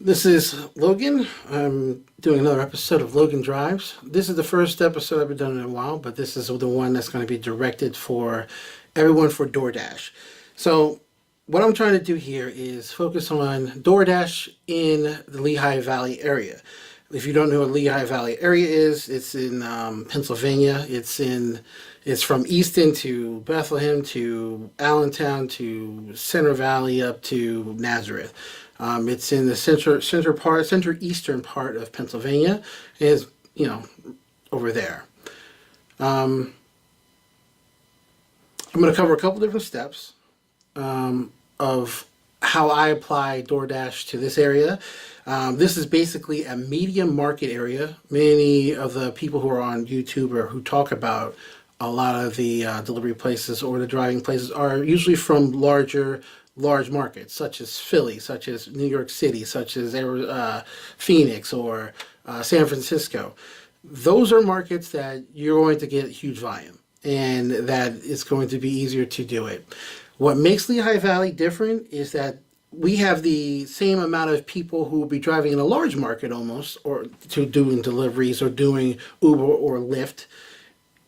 This is Logan. I'm doing another episode of Logan Drives. This is the first episode I've been done in a while, but this is the one that's going to be directed for everyone for DoorDash. So, what I'm trying to do here is focus on DoorDash in the Lehigh Valley area. If you don't know what Lehigh Valley area is, it's in Pennsylvania. It's from Easton to Bethlehem to Allentown to Center Valley up to Nazareth. It's in the center eastern part of Pennsylvania. Is over there. I'm going to cover a couple different steps of how I apply DoorDash to this area. This is basically a medium market area. Many of the people who are on YouTube or who talk about a lot of the delivery places or the driving places are usually from large markets, such as Philly, such as New York City, such as Phoenix or San Francisco. Those are markets that you're going to get huge volume, and that it's going to be easier to do it. What makes Lehigh Valley different is that we have the same amount of people who will be driving in a large market almost, or to doing deliveries or doing Uber or Lyft.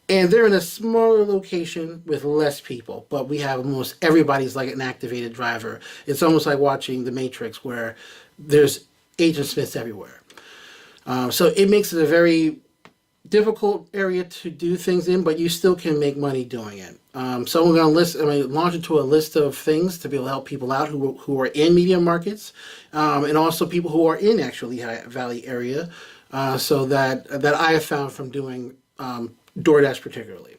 And they're in a smaller location with less people, but we have almost everybody's like an activated driver. It's almost like watching The Matrix, where there's Agent Smiths everywhere. So it makes it a very difficult area to do things in, but you still can make money doing it. So we're going to launch into a list of things to be able to help people out who are in medium markets, and also people who are in actually Lehigh Valley area, so that I have found from doing DoorDash particularly.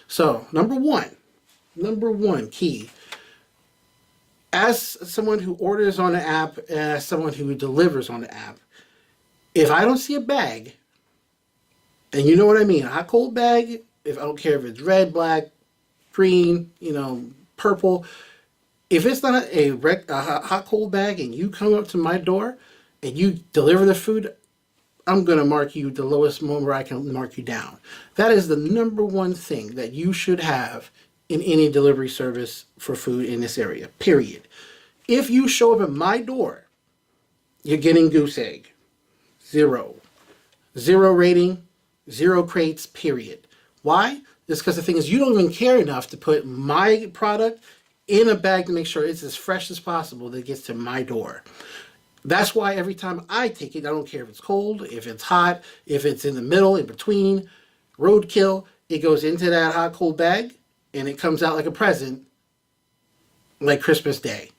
So number one key, as someone who orders on the app, as someone who delivers on the app, if I don't see a bag, and you know what I mean, a hot cold bag, if I don't care if it's red, black, green, purple, if it's not a hot cold bag and you come up to my door and you deliver the food, I'm going to mark you the lowest moment where I can mark you down. That is the number one thing that you should have in any delivery service for food in this area, period. If you show up at my door, you're getting goose egg. Zero. Zero rating, zero crates, period. Why? It's because the thing is, you don't even care enough to put my product in a bag to make sure it's as fresh as possible that it gets to my door. That's why every time I take it, I don't care if it's cold, if it's hot, if it's in the middle, in between, roadkill, it goes into that hot, cold bag, and it comes out like a present, like Christmas Day,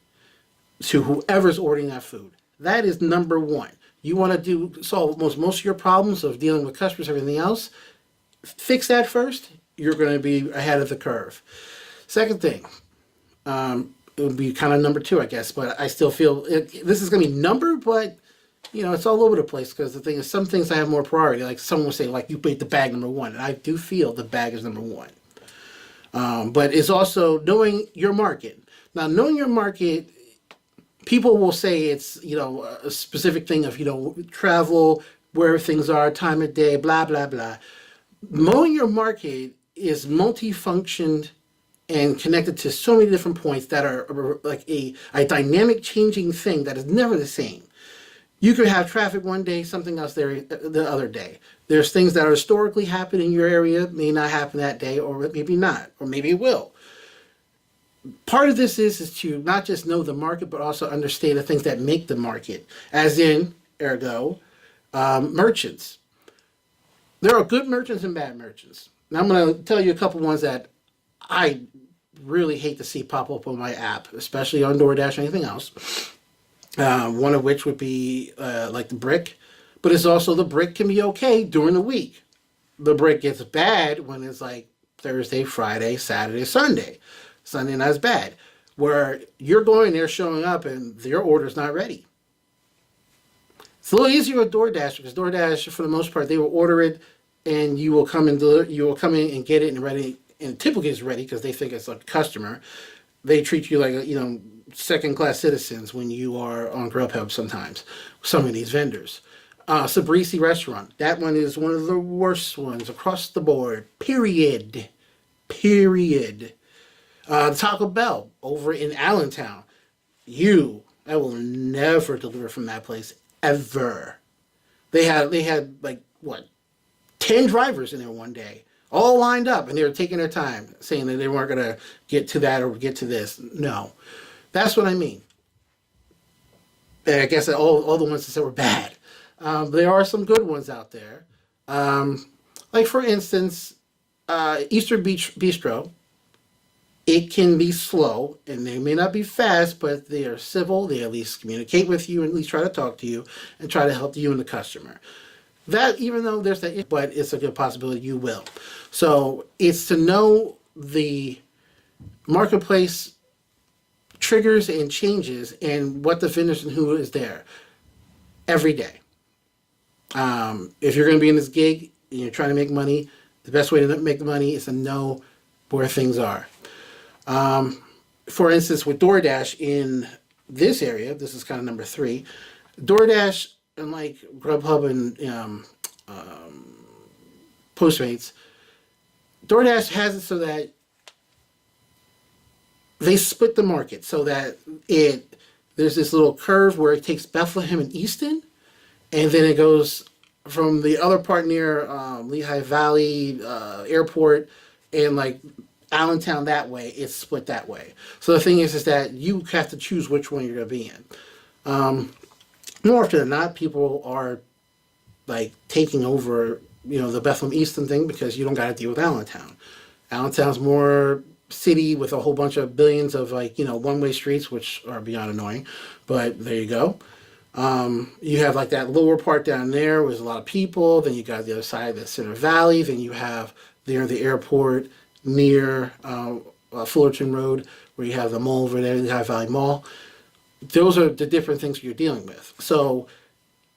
to whoever's ordering that food. That is number one. You want to solve most of your problems of dealing with customers, everything else, fix that first, you're going to be ahead of the curve. Second thing, it would be kind of number two, I guess, but I still feel this is going to be number, but it's all over the place, because the thing is, some things I have more priority. Like someone will say, like, you put the bag number one, and I do feel the bag is number one. But it's also knowing your market. Now, knowing your market, people will say it's a specific thing of travel, where things are, time of day, blah blah blah. Knowing your market is multifunctioned and connected to so many different points that are like a dynamic changing thing that is never the same. You could have traffic one day, something else there the other day. There's things that are historically happening in your area, may not happen that day, or maybe not, or maybe it will. Part of this is to not just know the market, but also understand the things that make the market, as in, ergo, merchants. There are good merchants and bad merchants. Now I'm going to tell you a couple ones that I really hate to see pop up on my app, especially on DoorDash or anything else. One of which would be like the Brick, but it's also the Brick can be okay during the week. The Brick gets bad when it's like Thursday, Friday, Saturday, Sunday. Sunday not as bad, where you're going there, showing up, and your order's not ready. It's a little easier with DoorDash, because DoorDash, for the most part, they will order it, and you will come in and get it and ready. And typically it's ready because they think it's a customer. They treat you like second-class citizens when you are on Grubhub sometimes. Some of these vendors. Sabrisi Restaurant. That one is one of the worst ones across the board. Period. Taco Bell over in Allentown. I will never deliver from that place ever. They had like what 10 drivers in there one day, all lined up, and they were taking their time, saying that they weren't going to get to that or get to this. No, that's what I mean. And I guess that all the ones that said were bad. There are some good ones out there. Like for instance, Eastern Beach Bistro. It can be slow, and they may not be fast, but they are civil. They at least communicate with you, and at least try to talk to you, and try to help you and the customer. That, even though there's that, but it's a good possibility you will. So it's to know the marketplace triggers and changes, and what the vendors and who is there every day. If you're going to be in this gig and you're trying to make money, the best way to make the money is to know where things are. For instance, with DoorDash in this area, this is kind of number 3. DoorDash, unlike Grubhub and Postmates, DoorDash has it so that they split the market so that there's this little curve where it takes Bethlehem and Easton, and then it goes from the other part near Lehigh Valley Airport and like Allentown that way. It's split that way. So the thing is that you have to choose which one you're going to be in. More often than not, people are like taking over, the Bethlehem Easton thing, because you don't got to deal with Allentown. Allentown's more city with a whole bunch of billions of one-way streets, which are beyond annoying, but there you go. You have like that lower part down there with a lot of people. Then you got the other side, the Center Valley. Then you have there the airport near Fullerton Road, where you have the mall over there, the Lehigh Valley Mall. Those are the different things you're dealing with. So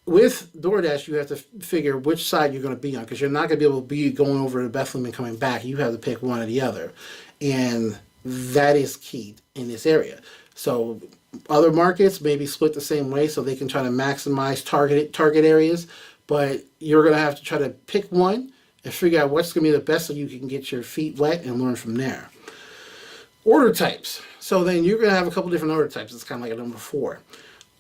with DoorDash, you have to figure which side you're going to be on, because you're not going to be able to be going over to Bethlehem and coming back. You have to pick one or the other. And that is key in this area. So other markets may be split the same way, so they can try to maximize target areas. But you're going to have to try to pick one and figure out what's going to be the best so you can get your feet wet and learn from there. Order types. So then you're going to have a couple different order types. It's kind of like a number 4.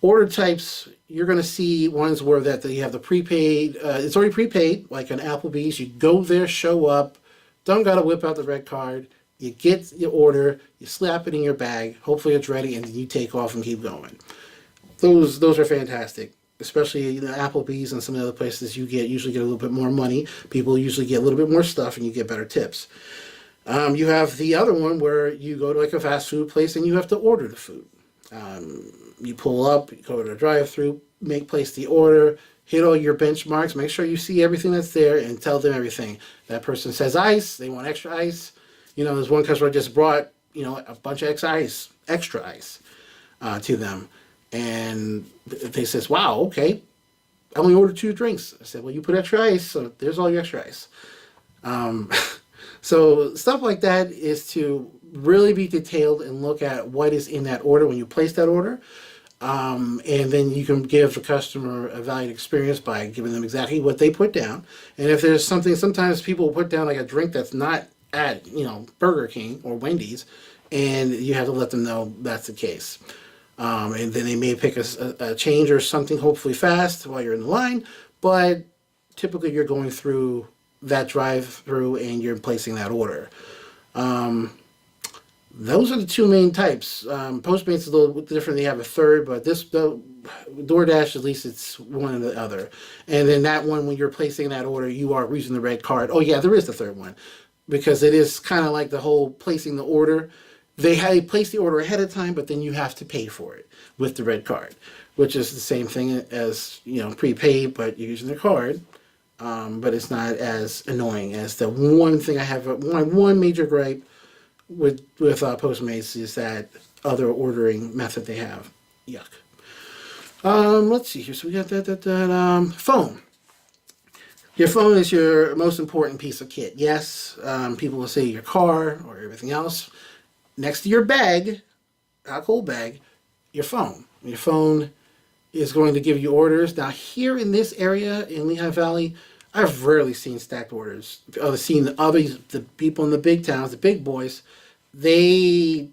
Order types, you're going to see ones where that you have the prepaid. It's already prepaid, like an Applebee's. You go there, show up, don't got to whip out the red card. You get your order, you slap it in your bag, hopefully it's ready, and then you take off and keep going. Those are fantastic. Especially Applebee's and some of the other places, you usually get a little bit more money. People usually get a little bit more stuff, and you get better tips. You have the other one where you go to like a fast food place and you have to order the food. You pull up, you go to the drive-thru, place the order, hit all your benchmarks, make sure you see everything that's there, and tell them everything. That person says ice, they want extra ice. There's one customer just brought a bunch of extra ice to them. And they says, wow, okay, I only ordered 2 drinks. I said, well, you put extra ice, so there's all your extra ice. So stuff like that is to really be detailed and look at what is in that order when you place that order. And then you can give the customer a valued experience by giving them exactly what they put down. And if there's something, sometimes people put down like a drink that's not at Burger King or Wendy's, and you have to let them know that's the case. And then they may pick a change or something, hopefully fast, while you're in the line. But typically you're going through that drive-through and you're placing that order. Those are the 2 main types. Postmates is a little bit different. They have a third, but DoorDash, at least it's one or the other. And then that one, when you're placing that order, you are using the red card. Oh yeah, there is the third one, because it is kind of like the whole placing the order. They place the order ahead of time, but then you have to pay for it with the red card, which is the same thing as prepaid, but you're using the card. But it's not as annoying as the one thing I have. One major gripe with Postmates is that other ordering method they have. Yuck. Let's see here. So we got that phone. Your phone is your most important piece of kit. Yes, people will say your car or everything else. Next to your bag, alcohol bag, your phone. Your phone is going to give you orders. Now here in this area in Lehigh Valley, I've rarely seen stacked orders. I've seen the people in the big towns, the big boys, they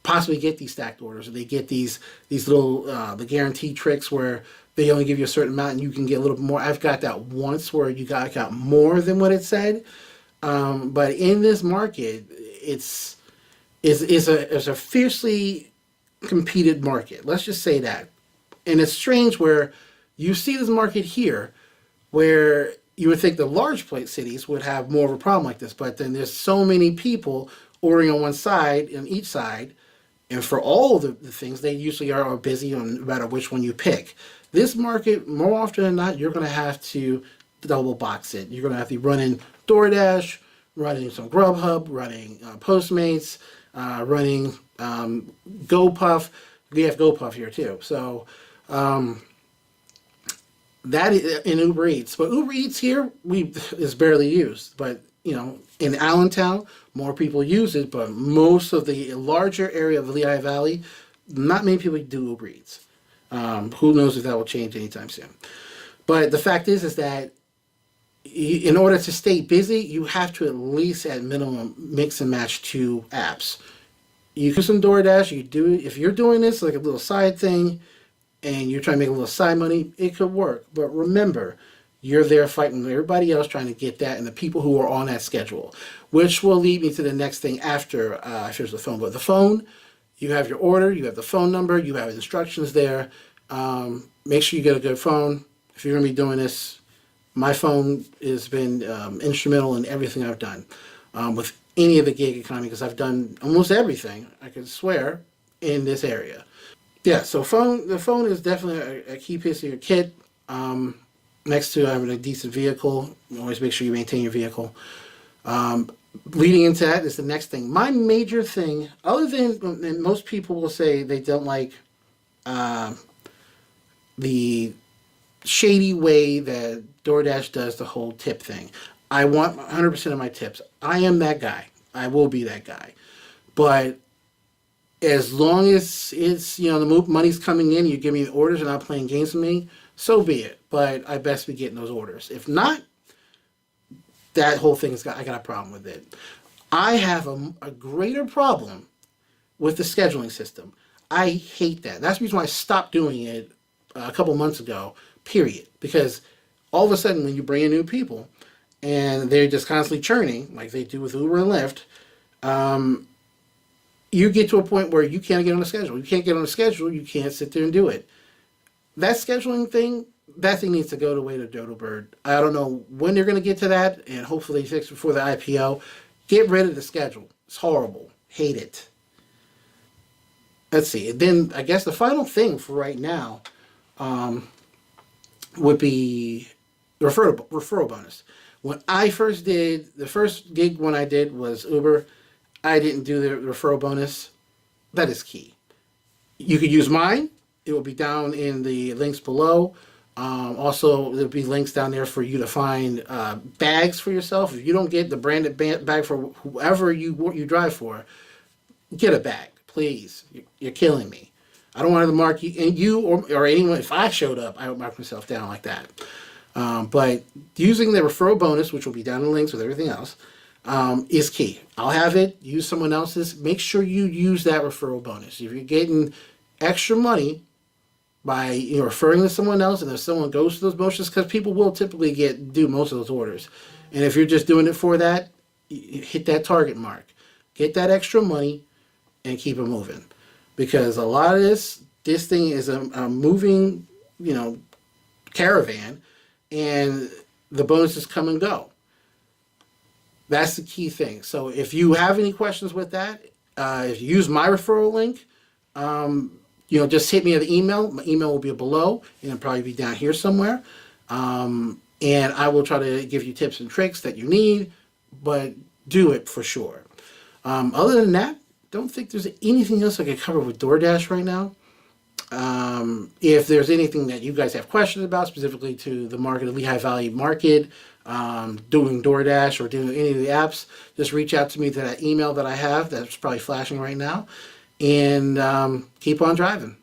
possibly get these stacked orders, or they get these little the guarantee tricks where they only give you a certain amount and you can get a little bit more. I've got that once where got more than what it said. But in this market, it's a fiercely competed market. Let's just say that. And it's strange where you see this market here where you would think the large plate cities would have more of a problem like this, but then there's so many people ordering on one side, on each side, and for all the things, they usually are busy no matter which one you pick. This market, more often than not, you're going to have to double box it. You're going to have to be running DoorDash, running some Grubhub, running Postmates, running GoPuff. We have GoPuff here too. So that is in Uber Eats. But Uber Eats here is barely used. But in Allentown, more people use it. But most of the larger area of the Lehigh Valley, not many people do Uber Eats. Who knows if that will change anytime soon. But the fact is that in order to stay busy, you have to at least at minimum mix and match 2 apps. You do some DoorDash, if you're doing this like a little side thing and you're trying to make a little side money, it could work. But remember, you're there fighting with everybody else trying to get that and the people who are on that schedule, which will lead me to the next thing after I finish the phone. But the phone, you have your order, you have the phone number, you have instructions there. Make sure you get a good phone. If you're going to be doing this, my phone has been instrumental in everything I've done with any of the gig economy because I've done almost everything, I could swear, in this area. Yeah, so the phone is definitely a key piece of your kit. Next to having a decent vehicle, always make sure you maintain your vehicle. Leading into that is the next thing. My major thing, other than, and most people will say they don't like the shady way that DoorDash does the whole tip thing. I want 100% of my tips. I am that guy. I will be that guy. But as long as it's, the money's coming in, you give me the orders and not playing games with me, so be it. But I best be getting those orders. If not, that whole thing's I got a problem with it. I have a greater problem with the scheduling system. I hate that. That's the reason why I stopped doing it a couple months ago, period. Because all of a sudden when you bring in new people and they're just constantly churning, like they do with Uber and Lyft, you get to a point where you can't get on a schedule. You can't get on a schedule, you can't sit there and do it. That scheduling thing, that thing needs to go the way to Dodo Bird. I don't know when they're going to get to that, and hopefully fix it before the IPO. Get rid of the schedule. It's horrible. Hate it. Let's see. And then I guess the final thing for right now would be the referral bonus. When I first did, the first gig when I did was Uber, I didn't do the referral bonus. That is key. You could use mine. It will be down in the links below. Also, there'll be links down there for you to find bags for yourself. If you don't get the branded bag for whoever you drive for, get a bag, please. You're killing me. I don't want to mark you or anyone. If I showed up, I would mark myself down like that. But using the referral bonus, which will be down in the links with everything else, is key. I'll have it. Use someone else's. Make sure you use that referral bonus. If you're getting extra money by referring to someone else, and if someone goes through those motions, because people will typically do most of those orders, and if you're just doing it for that, hit that target mark, get that extra money, and keep it moving, because a lot of this thing is a moving, caravan, and the bonuses come and go. That's the key thing. So if you have any questions with that, if you use my referral link, just hit me at the email. My email will be below, and it'll probably be down here somewhere. And I will try to give you tips and tricks that you need, but do it for sure. Other than that, don't think there's anything else I could cover with DoorDash right now. If there's anything that you guys have questions about, specifically to the market, the Lehigh Valley market, doing DoorDash or doing any of the apps, just reach out to me to that email that I have that's probably flashing right now. And keep on driving.